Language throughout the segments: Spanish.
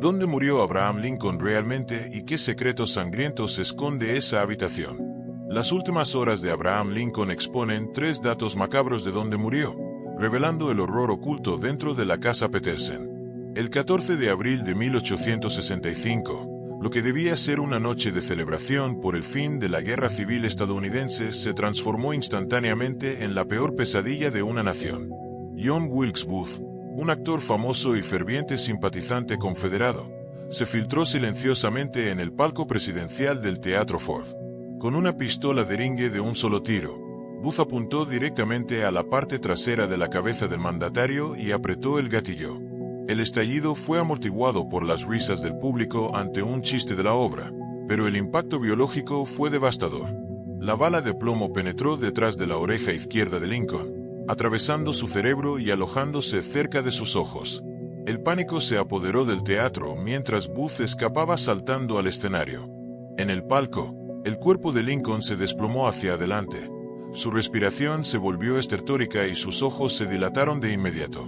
¿Dónde murió Abraham Lincoln realmente y qué secretos sangrientos esconde esa habitación? Las últimas horas de Abraham Lincoln exponen 3 datos macabros de dónde murió, revelando el horror oculto dentro de la casa Petersen. El 14 de abril de 1865, lo que debía ser una noche de celebración por el fin de la Guerra Civil estadounidense se transformó instantáneamente en la peor pesadilla de una nación. John Wilkes Booth, un actor famoso y ferviente simpatizante confederado, se filtró silenciosamente en el palco presidencial del Teatro Ford. Con una pistola Deringue de un solo tiro, Booth apuntó directamente a la parte trasera de la cabeza del mandatario y apretó el gatillo. El estallido fue amortiguado por las risas del público ante un chiste de la obra, pero el impacto biológico fue devastador. La bala de plomo penetró detrás de la oreja izquierda de Lincoln, atravesando su cerebro y alojándose cerca de sus ojos. El pánico se apoderó del teatro mientras Booth escapaba saltando al escenario. En el palco, el cuerpo de Lincoln se desplomó hacia adelante. Su respiración se volvió estertórica y sus ojos se dilataron de inmediato.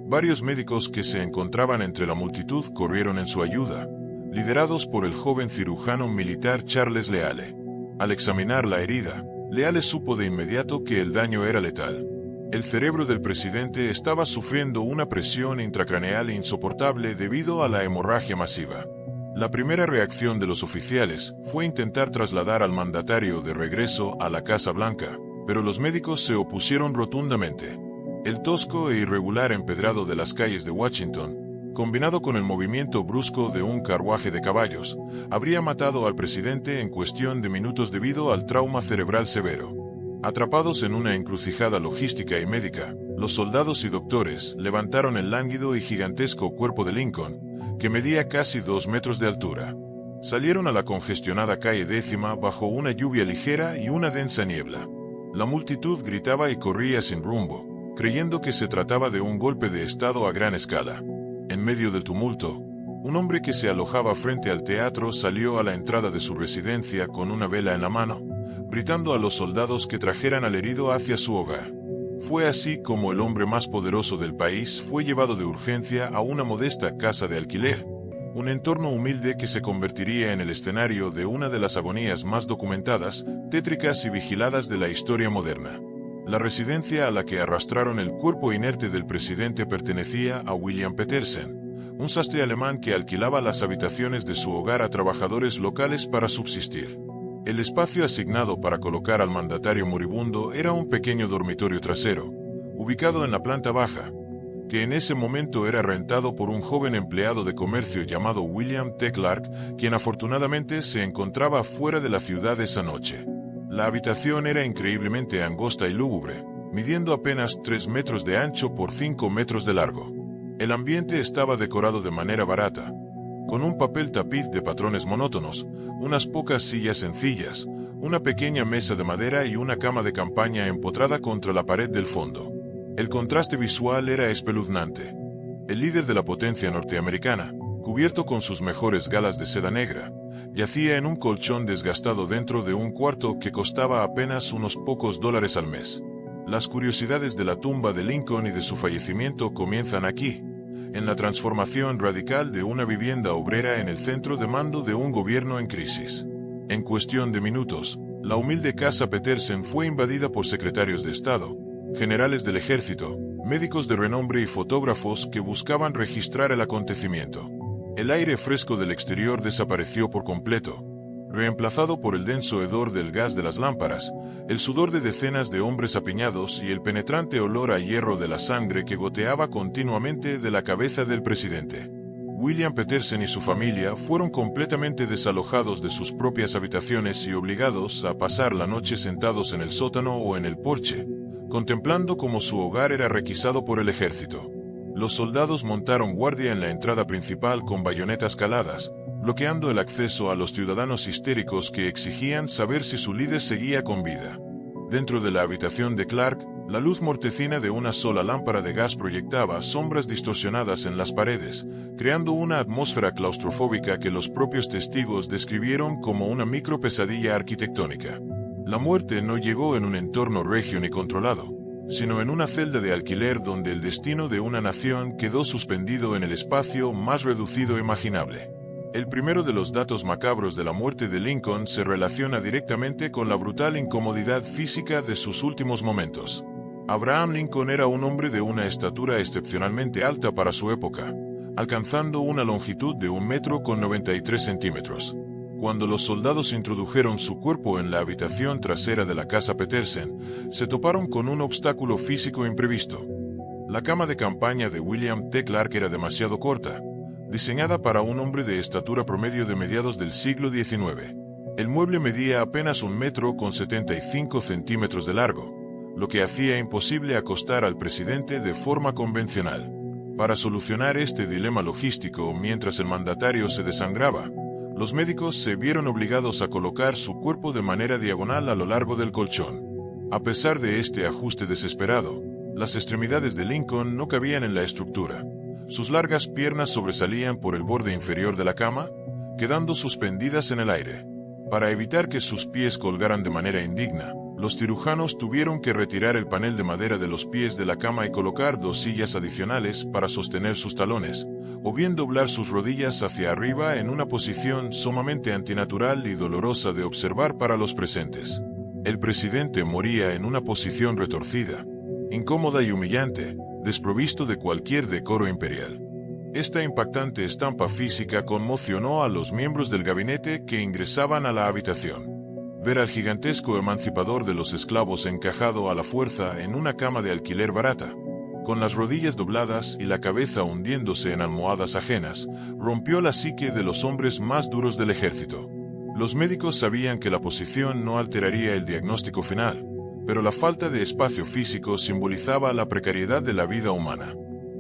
Varios médicos que se encontraban entre la multitud corrieron en su ayuda, liderados por el joven cirujano militar Charles Leale. Al examinar la herida, Leale supo de inmediato que el daño era letal. El cerebro del presidente estaba sufriendo una presión intracraneal insoportable debido a la hemorragia masiva. La primera reacción de los oficiales fue intentar trasladar al mandatario de regreso a la Casa Blanca, pero los médicos se opusieron rotundamente. El tosco e irregular empedrado de las calles de Washington, combinado con el movimiento brusco de un carruaje de caballos, habría matado al presidente en cuestión de minutos debido al trauma cerebral severo. Atrapados en una encrucijada logística y médica, los soldados y doctores levantaron el lánguido y gigantesco cuerpo de Lincoln, que medía casi 2 metros de altura. Salieron a la congestionada calle Décima bajo una lluvia ligera y una densa niebla. La multitud gritaba y corría sin rumbo, creyendo que se trataba de un golpe de estado a gran escala. En medio del tumulto, un hombre que se alojaba frente al teatro salió a la entrada de su residencia con una vela en la mano, gritando a los soldados que trajeran al herido hacia su hogar. Fue así como el hombre más poderoso del país fue llevado de urgencia a una modesta casa de alquiler, un entorno humilde que se convertiría en el escenario de una de las agonías más documentadas, tétricas y vigiladas de la historia moderna. La residencia a la que arrastraron el cuerpo inerte del presidente pertenecía a William Petersen, un sastre alemán que alquilaba las habitaciones de su hogar a trabajadores locales para subsistir. El espacio asignado para colocar al mandatario moribundo era un pequeño dormitorio trasero, ubicado en la planta baja, que en ese momento era rentado por un joven empleado de comercio llamado William T. Clark, quien afortunadamente se encontraba fuera de la ciudad esa noche. La habitación era increíblemente angosta y lúgubre, midiendo apenas 3 metros de ancho por 5 metros de largo. El ambiente estaba decorado de manera barata, con un papel tapiz de patrones monótonos, unas pocas sillas sencillas, una pequeña mesa de madera y una cama de campaña empotrada contra la pared del fondo. El contraste visual era espeluznante. El líder de la potencia norteamericana, cubierto con sus mejores galas de seda negra, yacía en un colchón desgastado dentro de un cuarto que costaba apenas unos pocos dólares al mes. Las curiosidades de la tumba de Lincoln y de su fallecimiento comienzan aquí, en la transformación radical de una vivienda obrera en el centro de mando de un gobierno en crisis. En cuestión de minutos, la humilde casa Petersen fue invadida por secretarios de Estado, generales del ejército, médicos de renombre y fotógrafos que buscaban registrar el acontecimiento. El aire fresco del exterior desapareció por completo, reemplazado por el denso hedor del gas de las lámparas, el sudor de decenas de hombres apiñados y el penetrante olor a hierro de la sangre que goteaba continuamente de la cabeza del presidente. William Petersen y su familia fueron completamente desalojados de sus propias habitaciones y obligados a pasar la noche sentados en el sótano o en el porche, contemplando cómo su hogar era requisado por el ejército. Los soldados montaron guardia en la entrada principal con bayonetas caladas, bloqueando el acceso a los ciudadanos histéricos que exigían saber si su líder seguía con vida. Dentro de la habitación de Clark, la luz mortecina de una sola lámpara de gas proyectaba sombras distorsionadas en las paredes, creando una atmósfera claustrofóbica que los propios testigos describieron como una micropesadilla arquitectónica. La muerte no llegó en un entorno regio ni controlado, sino en una celda de alquiler donde el destino de una nación quedó suspendido en el espacio más reducido imaginable. El primero de los datos macabros de la muerte de Lincoln se relaciona directamente con la brutal incomodidad física de sus últimos momentos. Abraham Lincoln era un hombre de una estatura excepcionalmente alta para su época, alcanzando una longitud de 1,93 m. Cuando los soldados introdujeron su cuerpo en la habitación trasera de la casa Petersen, se toparon con un obstáculo físico imprevisto. La cama de campaña de William T. Clark era demasiado corta, diseñada para un hombre de estatura promedio de mediados del siglo XIX. El mueble medía apenas 1,75 m de largo, lo que hacía imposible acostar al presidente de forma convencional. Para solucionar este dilema logístico mientras el mandatario se desangraba, los médicos se vieron obligados a colocar su cuerpo de manera diagonal a lo largo del colchón. A pesar de este ajuste desesperado, las extremidades de Lincoln no cabían en la estructura. Sus largas piernas sobresalían por el borde inferior de la cama, quedando suspendidas en el aire. Para evitar que sus pies colgaran de manera indigna, los cirujanos tuvieron que retirar el panel de madera de los pies de la cama y colocar 2 sillas adicionales para sostener sus talones, o bien doblar sus rodillas hacia arriba en una posición sumamente antinatural y dolorosa de observar para los presentes. El presidente moría en una posición retorcida, incómoda y humillante, desprovisto de cualquier decoro imperial. Esta impactante estampa física conmocionó a los miembros del gabinete que ingresaban a la habitación. Ver al gigantesco emancipador de los esclavos encajado a la fuerza en una cama de alquiler barata, con las rodillas dobladas y la cabeza hundiéndose en almohadas ajenas, rompió la psique de los hombres más duros del ejército. Los médicos sabían que la posición no alteraría el diagnóstico final, pero la falta de espacio físico simbolizaba la precariedad de la vida humana.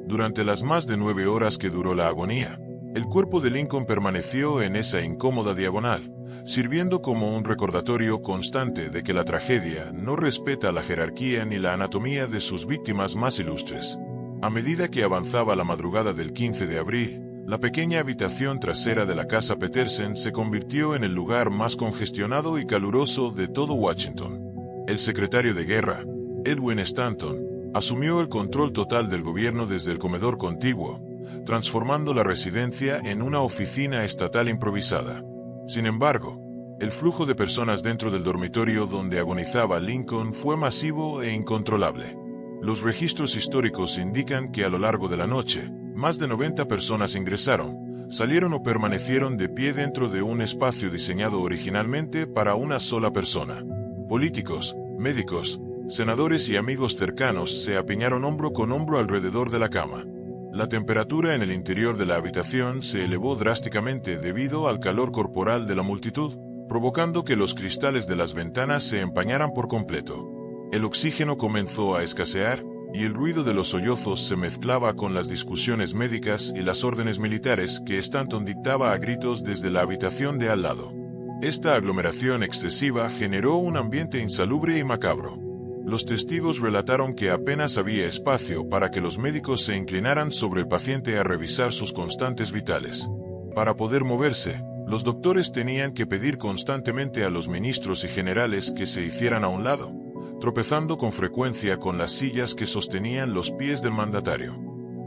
Durante las más de 9 horas que duró la agonía, el cuerpo de Lincoln permaneció en esa incómoda diagonal, sirviendo como un recordatorio constante de que la tragedia no respeta la jerarquía ni la anatomía de sus víctimas más ilustres. A medida que avanzaba la madrugada del 15 de abril, la pequeña habitación trasera de la casa Petersen se convirtió en el lugar más congestionado y caluroso de todo Washington. El secretario de Guerra, Edwin Stanton, asumió el control total del gobierno desde el comedor contiguo, transformando la residencia en una oficina estatal improvisada. Sin embargo, el flujo de personas dentro del dormitorio donde agonizaba Lincoln fue masivo e incontrolable. Los registros históricos indican que a lo largo de la noche, más de 90 personas ingresaron, salieron o permanecieron de pie dentro de un espacio diseñado originalmente para una sola persona. Políticos, médicos, senadores y amigos cercanos se apiñaron hombro con hombro alrededor de la cama. La temperatura en el interior de la habitación se elevó drásticamente debido al calor corporal de la multitud, provocando que los cristales de las ventanas se empañaran por completo. El oxígeno comenzó a escasear, y el ruido de los sollozos se mezclaba con las discusiones médicas y las órdenes militares que Stanton dictaba a gritos desde la habitación de al lado. Esta aglomeración excesiva generó un ambiente insalubre y macabro. Los testigos relataron que apenas había espacio para que los médicos se inclinaran sobre el paciente a revisar sus constantes vitales. Para poder moverse, los doctores tenían que pedir constantemente a los ministros y generales que se hicieran a un lado, tropezando con frecuencia con las sillas que sostenían los pies del mandatario.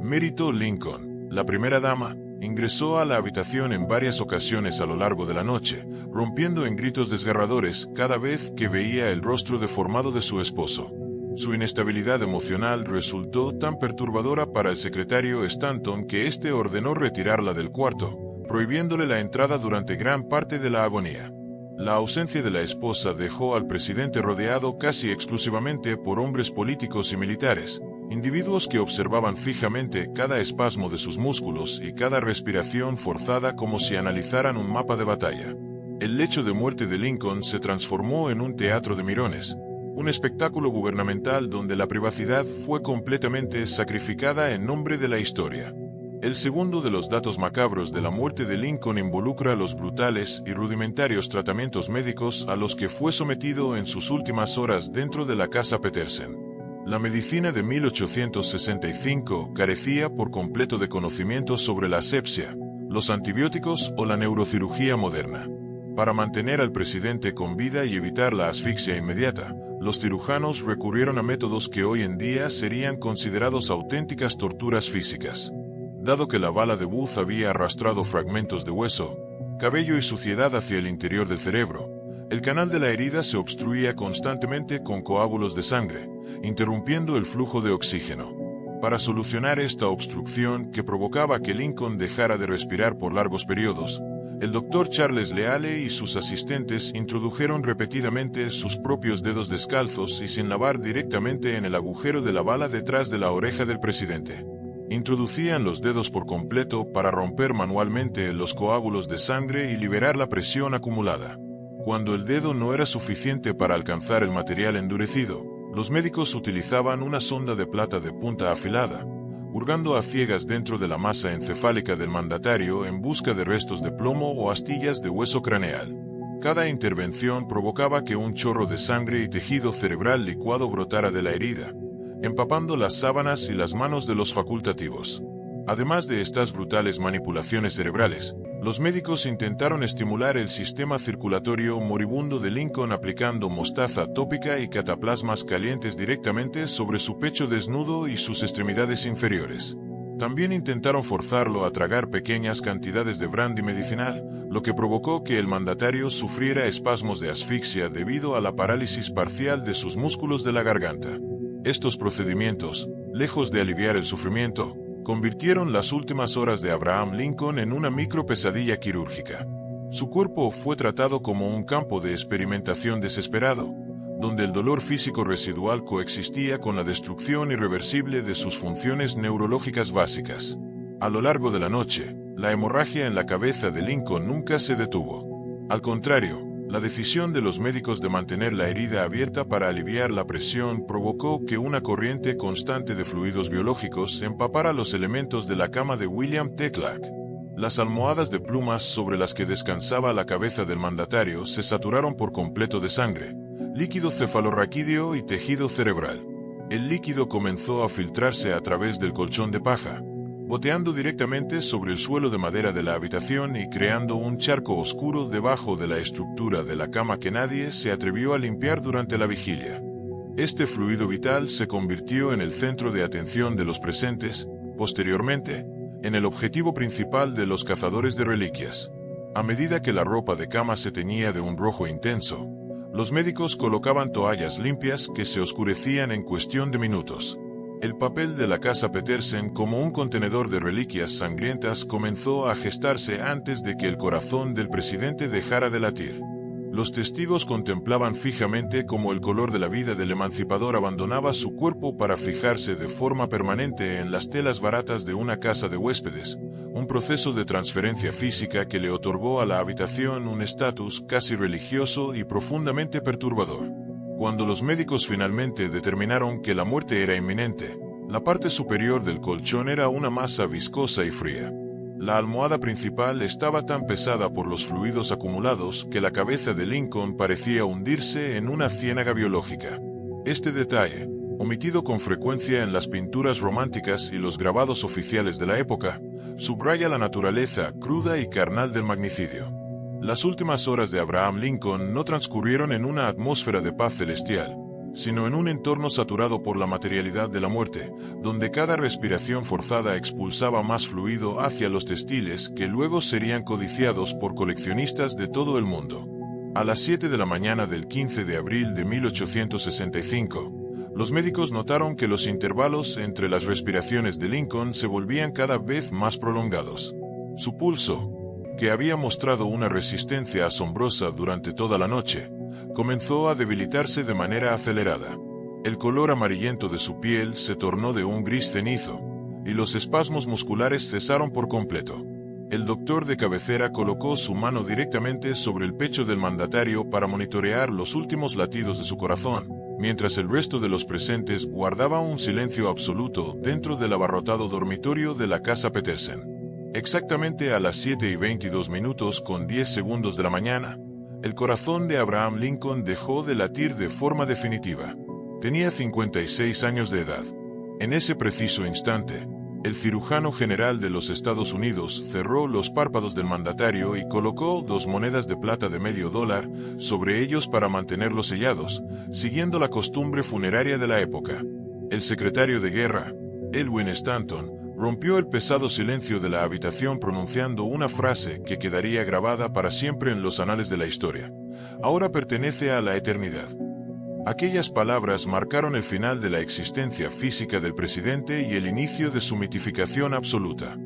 Mary Lincoln, la primera dama, ingresó a la habitación en varias ocasiones a lo largo de la noche, rompiendo en gritos desgarradores cada vez que veía el rostro deformado de su esposo. Su inestabilidad emocional resultó tan perturbadora para el secretario Stanton que éste ordenó retirarla del cuarto, prohibiéndole la entrada durante gran parte de la agonía. La ausencia de la esposa dejó al presidente rodeado casi exclusivamente por hombres políticos y militares, individuos que observaban fijamente cada espasmo de sus músculos y cada respiración forzada como si analizaran un mapa de batalla. El lecho de muerte de Lincoln se transformó en un teatro de mirones, un espectáculo gubernamental donde la privacidad fue completamente sacrificada en nombre de la historia. El segundo de los datos macabros de la muerte de Lincoln involucra los brutales y rudimentarios tratamientos médicos a los que fue sometido en sus últimas horas dentro de la casa Petersen. La medicina de 1865 carecía por completo de conocimientos sobre la asepsia, los antibióticos o la neurocirugía moderna. Para mantener al presidente con vida y evitar la asfixia inmediata, los cirujanos recurrieron a métodos que hoy en día serían considerados auténticas torturas físicas. Dado que la bala de Booth había arrastrado fragmentos de hueso, cabello y suciedad hacia el interior del cerebro, el canal de la herida se obstruía constantemente con coágulos de sangre, interrumpiendo el flujo de oxígeno. Para solucionar esta obstrucción que provocaba que Lincoln dejara de respirar por largos periodos, el doctor Charles Leale y sus asistentes introdujeron repetidamente sus propios dedos descalzos y sin lavar directamente en el agujero de la bala detrás de la oreja del presidente. Introducían los dedos por completo para romper manualmente los coágulos de sangre y liberar la presión acumulada. Cuando el dedo no era suficiente para alcanzar el material endurecido, los médicos utilizaban una sonda de plata de punta afilada, hurgando a ciegas dentro de la masa encefálica del mandatario en busca de restos de plomo o astillas de hueso craneal. Cada intervención provocaba que un chorro de sangre y tejido cerebral licuado brotara de la herida, empapando las sábanas y las manos de los facultativos. Además de estas brutales manipulaciones cerebrales, los médicos intentaron estimular el sistema circulatorio moribundo de Lincoln aplicando mostaza tópica y cataplasmas calientes directamente sobre su pecho desnudo y sus extremidades inferiores. También intentaron forzarlo a tragar pequeñas cantidades de brandy medicinal, lo que provocó que el mandatario sufriera espasmos de asfixia debido a la parálisis parcial de sus músculos de la garganta. Estos procedimientos, lejos de aliviar el sufrimiento, convirtieron las últimas horas de Abraham Lincoln en una micropesadilla quirúrgica. Su cuerpo fue tratado como un campo de experimentación desesperado, donde el dolor físico residual coexistía con la destrucción irreversible de sus funciones neurológicas básicas. A lo largo de la noche, la hemorragia en la cabeza de Lincoln nunca se detuvo. Al contrario, la decisión de los médicos de mantener la herida abierta para aliviar la presión provocó que una corriente constante de fluidos biológicos empapara los elementos de la cama de William T. Clark. Las almohadas de plumas sobre las que descansaba la cabeza del mandatario se saturaron por completo de sangre, líquido cefalorraquídeo y tejido cerebral. El líquido comenzó a filtrarse a través del colchón de paja, goteando directamente sobre el suelo de madera de la habitación y creando un charco oscuro debajo de la estructura de la cama que nadie se atrevió a limpiar durante la vigilia. Este fluido vital se convirtió en el centro de atención de los presentes, posteriormente, en el objetivo principal de los cazadores de reliquias. A medida que la ropa de cama se teñía de un rojo intenso, los médicos colocaban toallas limpias que se oscurecían en cuestión de minutos. El papel de la casa Petersen como un contenedor de reliquias sangrientas comenzó a gestarse antes de que el corazón del presidente dejara de latir. Los testigos contemplaban fijamente cómo el color de la vida del emancipador abandonaba su cuerpo para fijarse de forma permanente en las telas baratas de una casa de huéspedes, un proceso de transferencia física que le otorgó a la habitación un estatus casi religioso y profundamente perturbador. Cuando los médicos finalmente determinaron que la muerte era inminente, la parte superior del colchón era una masa viscosa y fría. La almohada principal estaba tan pesada por los fluidos acumulados que la cabeza de Lincoln parecía hundirse en una ciénaga biológica. Este detalle, omitido con frecuencia en las pinturas románticas y los grabados oficiales de la época, subraya la naturaleza cruda y carnal del magnicidio. Las últimas horas de Abraham Lincoln no transcurrieron en una atmósfera de paz celestial, sino en un entorno saturado por la materialidad de la muerte, donde cada respiración forzada expulsaba más fluido hacia los textiles que luego serían codiciados por coleccionistas de todo el mundo. A las 7 de la mañana del 15 de abril de 1865, los médicos notaron que los intervalos entre las respiraciones de Lincoln se volvían cada vez más prolongados. Su pulso, que había mostrado una resistencia asombrosa durante toda la noche, comenzó a debilitarse de manera acelerada. El color amarillento de su piel se tornó de un gris cenizo, y los espasmos musculares cesaron por completo. El doctor de cabecera colocó su mano directamente sobre el pecho del mandatario para monitorear los últimos latidos de su corazón, mientras el resto de los presentes guardaba un silencio absoluto dentro del abarrotado dormitorio de la casa Petersen. Exactamente a las 7:22 con 10 segundos de la mañana, el corazón de Abraham Lincoln dejó de latir de forma definitiva. Tenía 56 años de edad. En ese preciso instante, El cirujano general de los Estados Unidos cerró los párpados del mandatario y colocó 2 monedas de plata de $0.5 sobre ellos para mantenerlos sellados, siguiendo la costumbre funeraria de la época. El secretario de Guerra, Elwin Stanton, rompió el pesado silencio de la habitación pronunciando una frase que quedaría grabada para siempre en los anales de la historia. Ahora pertenece a la eternidad. Aquellas palabras marcaron el final de la existencia física del presidente y el inicio de su mitificación absoluta.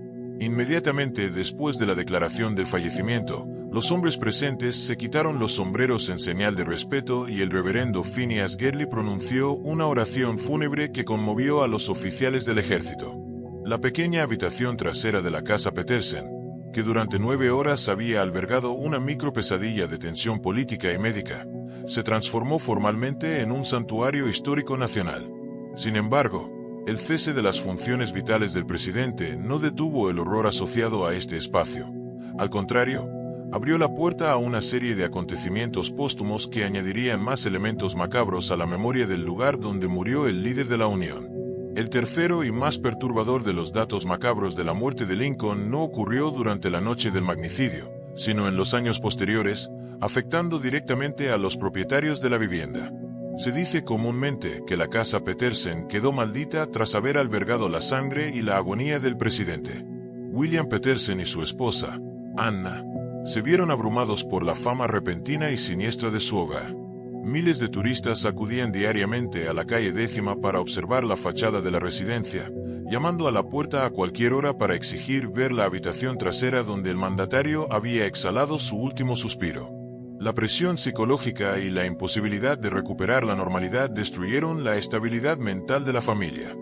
Inmediatamente después de la declaración del fallecimiento, los hombres presentes se quitaron los sombreros en señal de respeto y el reverendo Phineas Gerly pronunció una oración fúnebre que conmovió a los oficiales del ejército. La pequeña habitación trasera de la casa Petersen, que durante 9 horas había albergado una micropesadilla de tensión política y médica, se transformó formalmente en un santuario histórico nacional. Sin embargo, el cese de las funciones vitales del presidente no detuvo el horror asociado a este espacio. Al contrario, abrió la puerta a una serie de acontecimientos póstumos que añadirían más elementos macabros a la memoria del lugar donde murió el líder de la Unión. El tercero y más perturbador de los datos macabros de la muerte de Lincoln no ocurrió durante la noche del magnicidio, sino en los años posteriores, afectando directamente a los propietarios de la vivienda. Se dice comúnmente que la casa Petersen quedó maldita tras haber albergado la sangre y la agonía del presidente. William Petersen y su esposa, Anna, se vieron abrumados por la fama repentina y siniestra de su hogar. Miles de turistas acudían diariamente a la calle 10ª para observar la fachada de la residencia, llamando a la puerta a cualquier hora para exigir ver la habitación trasera donde el mandatario había exhalado su último suspiro. La presión psicológica y la imposibilidad de recuperar la normalidad destruyeron la estabilidad mental de la familia.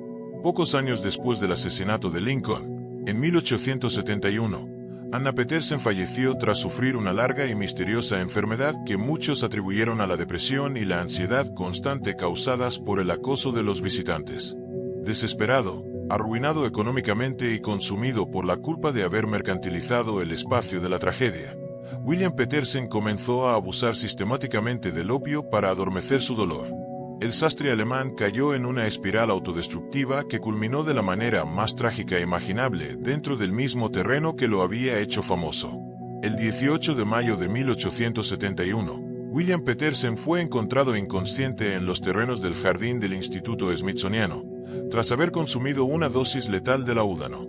Pocos años después del asesinato de Lincoln, en 1871, Anna Petersen falleció tras sufrir una larga y misteriosa enfermedad que muchos atribuyeron a la depresión y la ansiedad constante causadas por el acoso de los visitantes. Desesperado, arruinado económicamente y consumido por la culpa de haber mercantilizado el espacio de la tragedia, William Petersen comenzó a abusar sistemáticamente del opio para adormecer su dolor. El sastre alemán cayó en una espiral autodestructiva que culminó de la manera más trágica imaginable dentro del mismo terreno que lo había hecho famoso. El 18 de mayo de 1871, William Petersen fue encontrado inconsciente en los terrenos del jardín del Instituto Smithsoniano, tras haber consumido una dosis letal de laúdano.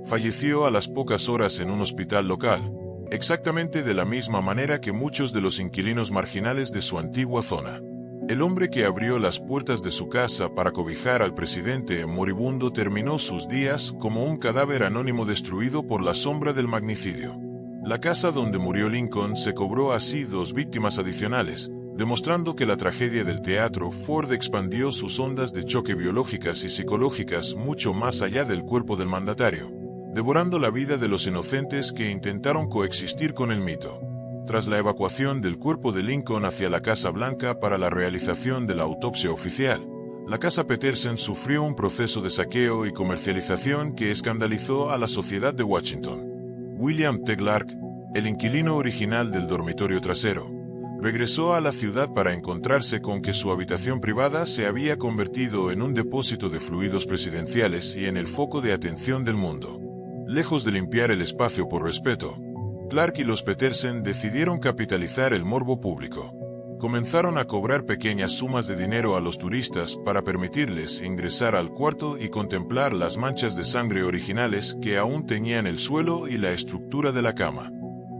Falleció a las pocas horas en un hospital local, exactamente de la misma manera que muchos de los inquilinos marginales de su antigua zona. El hombre que abrió las puertas de su casa para cobijar al presidente moribundo terminó sus días como un cadáver anónimo destruido por la sombra del magnicidio. La casa donde murió Lincoln se cobró así 2 víctimas adicionales, demostrando que la tragedia del teatro Ford expandió sus ondas de choque biológicas y psicológicas mucho más allá del cuerpo del mandatario, devorando la vida de los inocentes que intentaron coexistir con el mito. Tras la evacuación del cuerpo de Lincoln hacia la Casa Blanca para la realización de la autopsia oficial, la casa Petersen sufrió un proceso de saqueo y comercialización que escandalizó a la sociedad de Washington. William T. Clark, el inquilino original del dormitorio trasero, regresó a la ciudad para encontrarse con que su habitación privada se había convertido en un depósito de fluidos presidenciales y en el foco de atención del mundo. Lejos de limpiar el espacio por respeto, Clark y los Petersen decidieron capitalizar el morbo público. Comenzaron a cobrar pequeñas sumas de dinero a los turistas para permitirles ingresar al cuarto y contemplar las manchas de sangre originales que aún teñían el suelo y la estructura de la cama.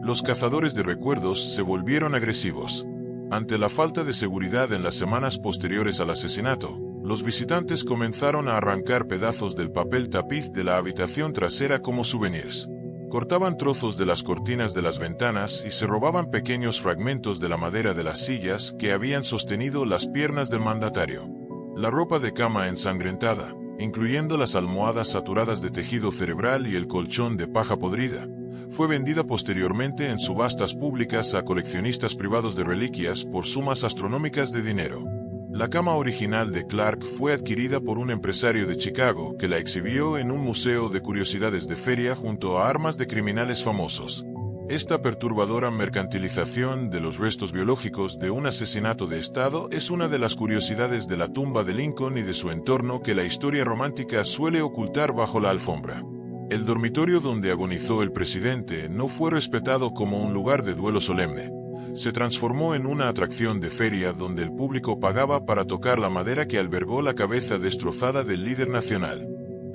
Los cazadores de recuerdos se volvieron agresivos. Ante la falta de seguridad en las semanas posteriores al asesinato, los visitantes comenzaron a arrancar pedazos del papel tapiz de la habitación trasera como souvenirs. Cortaban trozos de las cortinas de las ventanas y se robaban pequeños fragmentos de la madera de las sillas que habían sostenido las piernas del mandatario. La ropa de cama ensangrentada, incluyendo las almohadas saturadas de tejido cerebral y el colchón de paja podrida, fue vendida posteriormente en subastas públicas a coleccionistas privados de reliquias por sumas astronómicas de dinero. La cama original de Clark fue adquirida por un empresario de Chicago que la exhibió en un museo de curiosidades de feria junto a armas de criminales famosos. Esta perturbadora mercantilización de los restos biológicos de un asesinato de Estado es una de las curiosidades de la tumba de Lincoln y de su entorno que la historia romántica suele ocultar bajo la alfombra. El dormitorio donde agonizó el presidente no fue respetado como un lugar de duelo solemne. Se transformó en una atracción de feria donde el público pagaba para tocar la madera que albergó la cabeza destrozada del líder nacional.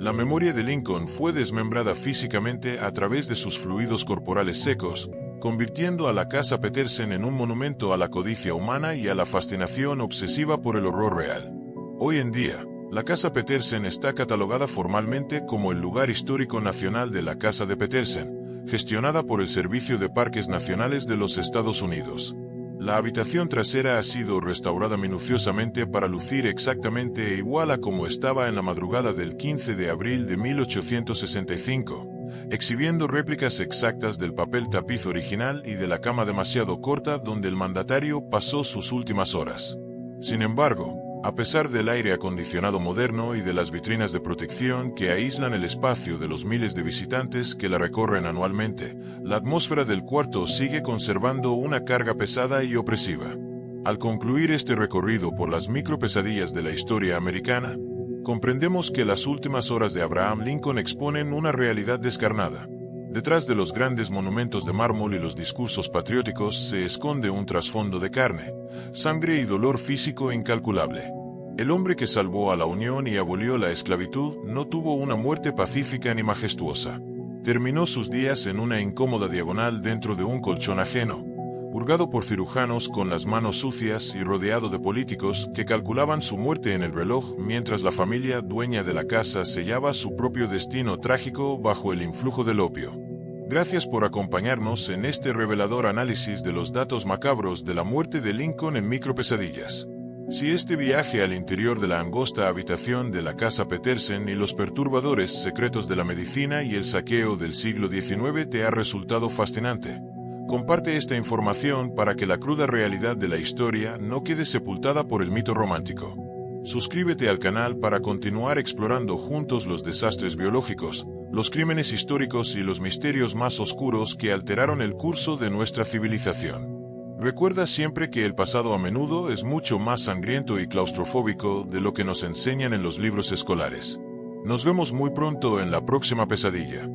La memoria de Lincoln fue desmembrada físicamente a través de sus fluidos corporales secos, convirtiendo a la Casa Petersen en un monumento a la codicia humana y a la fascinación obsesiva por el horror real. Hoy en día, la Casa Petersen está catalogada formalmente como el lugar histórico nacional de la Casa de Petersen, gestionada por el Servicio de Parques Nacionales de los Estados Unidos. La habitación trasera ha sido restaurada minuciosamente para lucir exactamente igual a como estaba en la madrugada del 15 de abril de 1865, exhibiendo réplicas exactas del papel tapiz original y de la cama demasiado corta donde el mandatario pasó sus últimas horas. Sin embargo, a pesar del aire acondicionado moderno y de las vitrinas de protección que aíslan el espacio de los miles de visitantes que la recorren anualmente, la atmósfera del cuarto sigue conservando una carga pesada y opresiva. Al concluir este recorrido por las micropesadillas de la historia americana, comprendemos que las últimas horas de Abraham Lincoln exponen una realidad descarnada. Detrás de los grandes monumentos de mármol y los discursos patrióticos se esconde un trasfondo de carne, sangre y dolor físico incalculable. El hombre que salvó a la Unión y abolió la esclavitud no tuvo una muerte pacífica ni majestuosa. Terminó sus días en una incómoda diagonal dentro de un colchón ajeno, purgado por cirujanos con las manos sucias y rodeado de políticos que calculaban su muerte en el reloj mientras la familia dueña de la casa sellaba su propio destino trágico bajo el influjo del opio. Gracias por acompañarnos en este revelador análisis de los datos macabros de la muerte de Lincoln en Micropesadillas. Si este viaje al interior de la angosta habitación de la Casa Petersen y los perturbadores secretos de la medicina y el saqueo del siglo XIX te ha resultado fascinante, comparte esta información para que la cruda realidad de la historia no quede sepultada por el mito romántico. Suscríbete al canal para continuar explorando juntos los desastres biológicos, los crímenes históricos y los misterios más oscuros que alteraron el curso de nuestra civilización. Recuerda siempre que el pasado a menudo es mucho más sangriento y claustrofóbico de lo que nos enseñan en los libros escolares. Nos vemos muy pronto en la próxima pesadilla.